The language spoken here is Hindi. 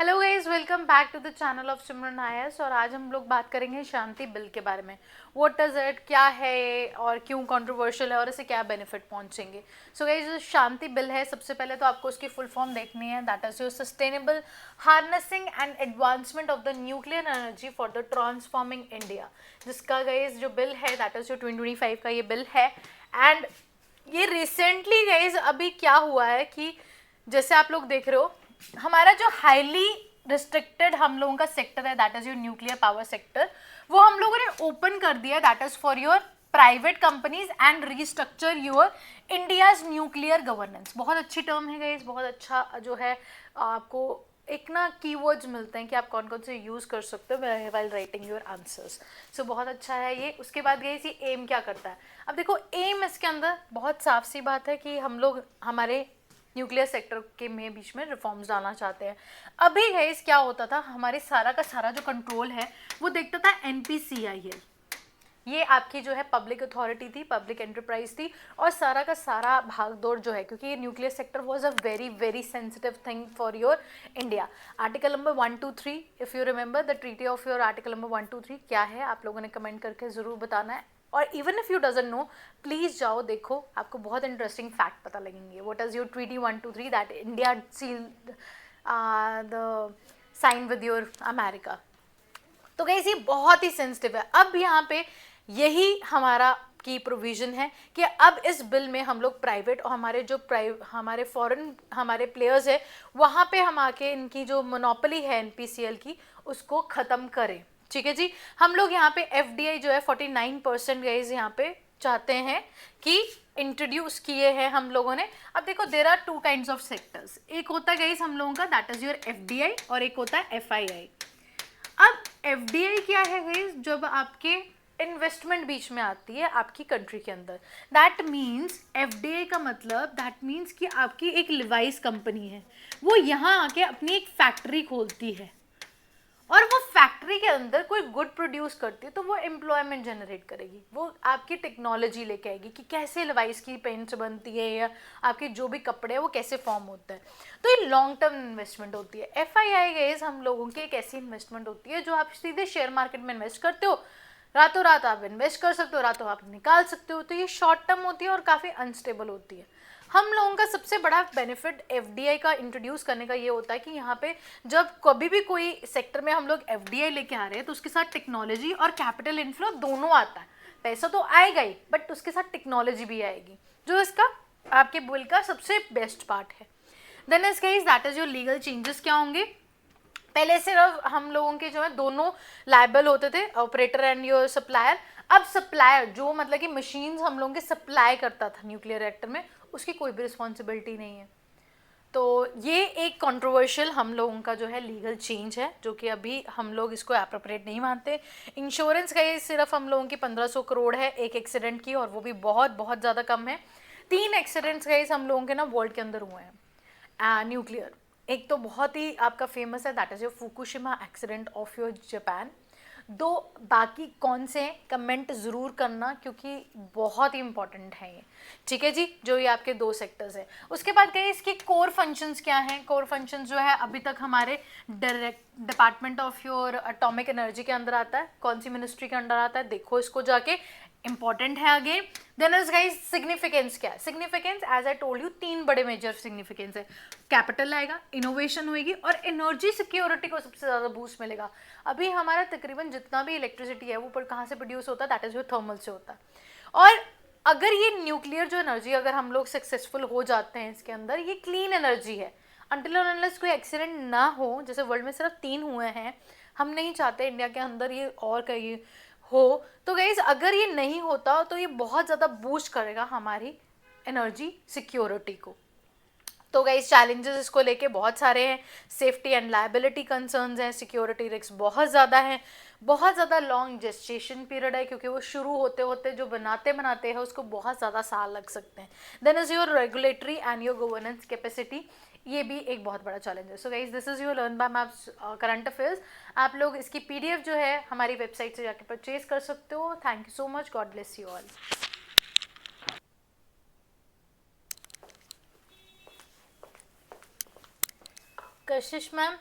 Hello guys, welcome back to the channel of Simran आयस। और आज हम लोग बात करेंगे शांति बिल के बारे में। व्हाट डज इट, क्या है और क्यों कंट्रोवर्शियल है और इससे क्या बेनिफिट पहुंचेंगे। सो गाइज, जो शांति बिल है, सबसे पहले तो आपको उसकी फुल फॉर्म देखनी है। That is your sustainable harnessing and advancement of the nuclear energy for the transforming India. जिसका गाइज जो बिल है, दैट इज जो 2025 का ये बिल है। एंड ये रिसेंटली गाइज अभी क्या हुआ है कि जैसे आप लोग देख रहे हो, हमारा जो हाईली रिस्ट्रिक्टेड हम लोगों का सेक्टर है, that is your nuclear power sector, वो हम लोगों ने ओपन कर दिया। That is for your private companies and restructure your India's nuclear governance. बहुत अच्छी टर्म है गाइस, बहुत अच्छा जो है। आपको एक ना कीवर्ड्स मिलते हैं कि आप कौन कौन से यूज कर सकते हो वाइल राइटिंग योर आंसर्स। सो बहुत अच्छा है ये। उसके बाद गाइस, ये एम क्या करता है। अब देखो, एम इसके अंदर बहुत साफ सी बात है कि हम लोग हमारे न्यूक्लियर सेक्टर के में बीच में रिफॉर्म्स डालना चाहते हैं। अभी गाइस क्या होता था, हमारे सारा का सारा जो कंट्रोल है वो देखता था एनपीसीआईएल। ये आपकी जो है पब्लिक अथॉरिटी थी, पब्लिक एंटरप्राइज थी। और सारा का सारा भागदौड़ जो है, क्योंकि ये nuclear sector was a very very sensitive thing for your India. Article number 123, if you remember the treaty of your article number 123 क्या है, आप लोगों ने कमेंट करके ज़रूर बताना है। और even if you doesn't know, please जाओ देखो, आपको बहुत इंटरेस्टिंग फैक्ट पता लगेंगे। What is your treaty 123 that India seal the sign with your America. तो गाइस, ये बहुत ही सेंसिटिव है। अब यहाँ पे यही हमारा की प्रोविजन है कि अब इस बिल में हम लोग प्राइवेट और हमारे जो हमारे फॉरेन हमारे प्लेयर्स है, वहाँ पे हम आके इनकी जो मोनोपोली है एनपीसीएल की, उसको ख़त्म करें। ठीक है जी। हम लोग यहाँ पे एफडीआई जो है 49% गाइस यहाँ पे चाहते हैं कि इंट्रोड्यूस किए हैं हम लोगों ने। अब देखो, there are two kind of sectors. एक होता है गाइस हम लोगों का, दैट इज योर एफडीआई, और एक होता है एफआईआई। अब एफडीआई क्या है गाइस, जब आपके इन्वेस्टमेंट बीच में आती है आपकी कंट्री के अंदर। दैट मीन्स एफडीआई का मतलब दैट मीन्स कि आपकी एक लिवाइस कंपनी है, वो यहाँ आके अपनी एक फैक्ट्री खोलती है और वो फैक्ट्री के अंदर कोई गुड प्रोड्यूस करती है, तो वो एम्प्लॉयमेंट जनरेट करेगी। वो आपकी टेक्नोलॉजी लेके आएगी कि कैसे लिवाइस की पेंट्स बनती है या आपके जो भी कपड़े हैं वो कैसे फॉर्म होता है। तो ये लॉन्ग टर्म इन्वेस्टमेंट होती है। एफआईआई गाइस हम लोगों की एक ऐसी इन्वेस्टमेंट होती है जो आप सीधे शेयर मार्केट में इन्वेस्ट करते हो, रातों रात आप इन्वेस्ट कर सकते हो, रातों आप निकाल सकते हो। तो ये शॉर्ट टर्म होती है और काफ़ी अनस्टेबल होती है। हम लोगों का सबसे बड़ा बेनिफिट एफडीआई का इंट्रोड्यूस करने का ये होता है कि यहाँ पे जब कभी भी कोई सेक्टर में हम लोग एफडीआई लेके आ रहे हैं, तो उसके साथ टेक्नोलॉजी और कैपिटल इन्फ्लो दोनों आता है। पैसा तो आएगा ही, बट उसके साथ टेक्नोलॉजी भी आएगी, जो इसका आपके बिल का सबसे बेस्ट पार्ट है। Then is guys, that is your legal changes क्या होंगे। पहले सिर्फ हम लोगों के जो है दोनों लायबल होते थे, ऑपरेटर एंड योर सप्लायर। अब सप्लायर जो मतलब कि मशीन्स हम लोगों के सप्लाई करता था न्यूक्लियर रिएक्टर में, उसकी कोई भी रिस्पॉन्सिबिलिटी नहीं है। तो ये एक कंट्रोवर्शियल हम लोगों का जो है लीगल चेंज है, जो कि अभी हम लोग इसको एप्रोप्रिएट नहीं मानते। इंश्योरेंस का ये सिर्फ हम लोगों की 1500 करोड़ है एक एक्सीडेंट की, और वो भी बहुत बहुत ज़्यादा कम है। 3 एक्सीडेंट्स का हम लोगों के ना वर्ल्ड के अंदर हुए हैं न्यूक्लियर। एक तो बहुत ही आपका फेमस है, that is your Fukushima accident of your Japan. दो बाकी कौन से कमेंट ज़रूर करना, क्योंकि बहुत ही इंपॉर्टेंट है ये। ठीक है जी, जो ये आपके दो सेक्टर्स हैं। उसके बाद गए इसके कोर फंक्शंस क्या हैं। कोर फंक्शंस जो है अभी तक हमारे direct department of your atomic energy के अंदर आता है। कौन सी मिनिस्ट्री के अंदर आता है, देखो इसको जाके, इंपॉर्टेंट है again. Then is guys significance क्या है। Significance as I told you 3 बड़े मेजर सिग्निफिकेंस है। कैपिटल आएगा, इनोवेशन होएगी, और एनर्जी सिक्योरिटी को सबसे ज़्यादा बूस्ट मिलेगा। अभी हमारा तकरीबन जितना भी इलेक्ट्रिसिटी है वो पर कहाँ से प्रोड्यूस होता है, दैट इज योर थर्मल से होता है। और अगर ये न्यूक्लियर जो एनर्जी, अगर हम लोग सक्सेसफुल हो जाते हैं इसके अंदर, ये क्लीन एनर्जी है। अनटिल और अनलेस कोई एक्सीडेंट ना हो, जैसे वर्ल्ड में सिर्फ 3 हुए हैं, हम नहीं चाहते इंडिया के अंदर ये और कहीं हो। तो गाइज अगर ये नहीं होता तो ये बहुत ज़्यादा बूस्ट करेगा हमारी एनर्जी सिक्योरिटी को। तो गाइस चैलेंजेस इसको लेके बहुत सारे हैं। सेफ्टी एंड लायबिलिटी कंसर्न्स हैं, सिक्योरिटी रिस्क बहुत ज़्यादा है, बहुत ज़्यादा लॉन्ग जेस्टेशन पीरियड है, क्योंकि वो शुरू होते होते जो बनाते बनाते हैं उसको बहुत ज़्यादा साल लग सकते हैं। Then is your regulatory and your governance capacity, ये भी एक बहुत बड़ा चैलेंज है। So guys, this is your learn by maps current affairs. आप लोग इसकी पीडीएफ जो है हमारी वेबसाइट से जाके परचेज कर सकते हो। Thank you so much, God bless you all. Kashish ma'am.